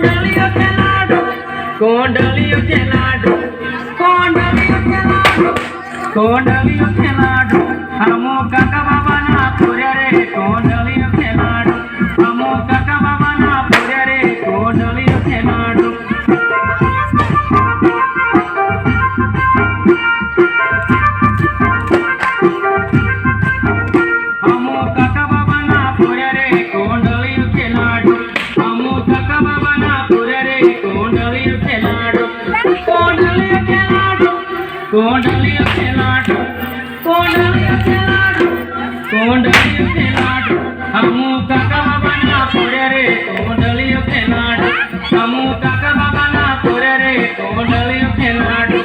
कोंडलियों के लाडू कोंडलियों के लाडू कोंडलियों के लाडू कोंडलियों के लाडू हमो काका बाबा ना पूरे रे कोंडलियों के लाडू हमो काका बाबा ना पूरे रे कोंडलियों के लाडू हमो काका बाबा ना पूरे रे कोंडलियों के लाडू हमो काका बाबा ना पूरे रे कोंडलियों के लाडू कोंडलियों के लाडू कोंडलियों के लाडू कोंडलियों के लाडू कोंडलियों के लाडू हमो काका बाबा ना पूरे रे कोंडलियों के लाडू हमो काका बाबा ना पूरे रे कोंडलियों के लाडू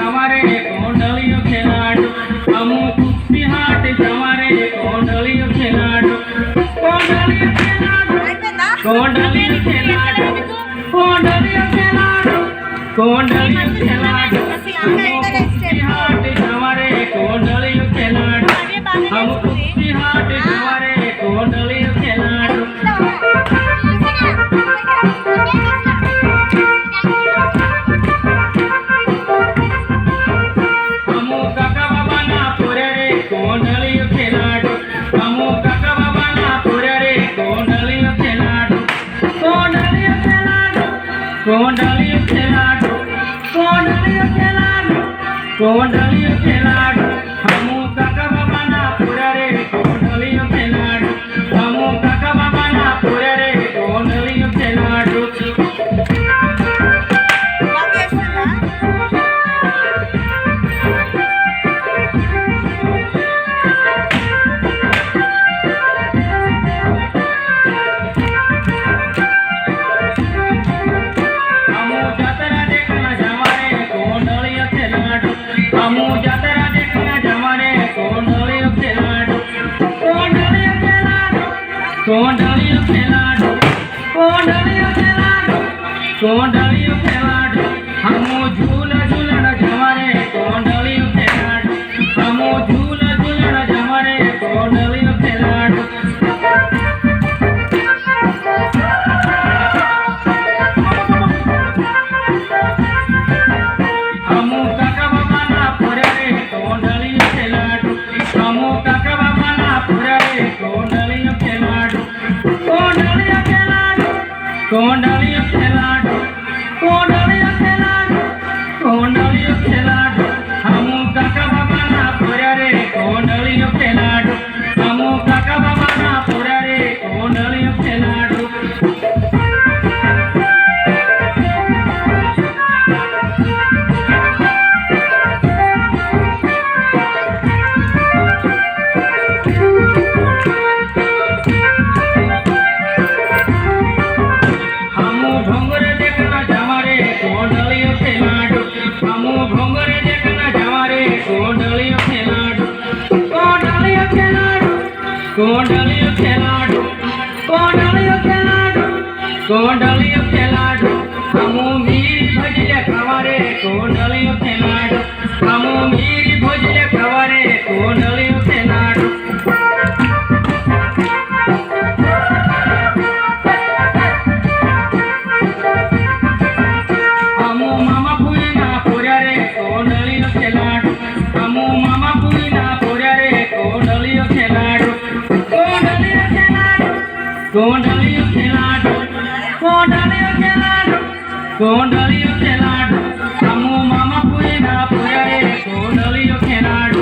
कोंडलियों के लाडू हमो कुप्पी हाट जमारे कोंडलियों के लाडू कोंडलियों के लाडू कोंडलियों के लाडू कोंडलियों के लाडू कोंडलियों के लाडू हमो कुप्पी हाट जमारे कोंडलियों के लाडू हमो कुप्पी हाट जमारे कोंडलियों के लाडू कोंडलियों के लाडू हमो काका बाबा ना पूरे रे कोंडलियों के लाडू कोंडलियों के लाडू कोंडलियों के लाडू कोंडलियों के लाडू कोंडलियों के लाडू हमो काका बाबा ना पूरे रे कोंडलियों के लाडू हमो काका बाबा ना पूरे रे कोंडलियों के लाडू हमो जातरा देखना जमारे कोंडलियों के लाडू कोंडलियों के लाडू कोंडलियों के लाडू कोंडलियों के लाडू कोंडलियों के लाडू हमो झूला झूलना जमारे कोंडलियों के लाडू हमो झूला झूलना जमारे कोंडलियों के लाडू हमो काका बाबा ना पूरे रे कोंडलियों के लाडू हमो काका बाबा ना पूरे रे कोंडलियों के लाडू कोंडलियों के लाडू कोंडलियों के लाडू कोंडलियों के लाडू कोंडलियों के लाडू हमो काका बाबा ना पूरे रे कोंडलियों के लाडू हमो काका बाबा ना पूरे रे कोंडलियों के लाडू हमो भोंगरे देखना जमारे कोंडलियों के लाडू हमो भोंगरे देखना जमारे कोंडलियों के लाडू कोंडलियों के लाडू कोंडलियों के लाडू कोंडलियों के लाडू कोंडलियों के लाडू हमो मीरी भजिले खवारे कोंडलियों के लाडू हमो मीरी भजिले खवारे कोंडलियों के लाडू हमो मामा पुरी ना पूरे रे कोंडलियों के लाडू हमो मामा पुरी ना पूरे रे कोंडलियों के लाडू कोंडलियों के लाडू कोंडलियों के लाडू कोंडलियों के लाडू कोंडलियों के लाडू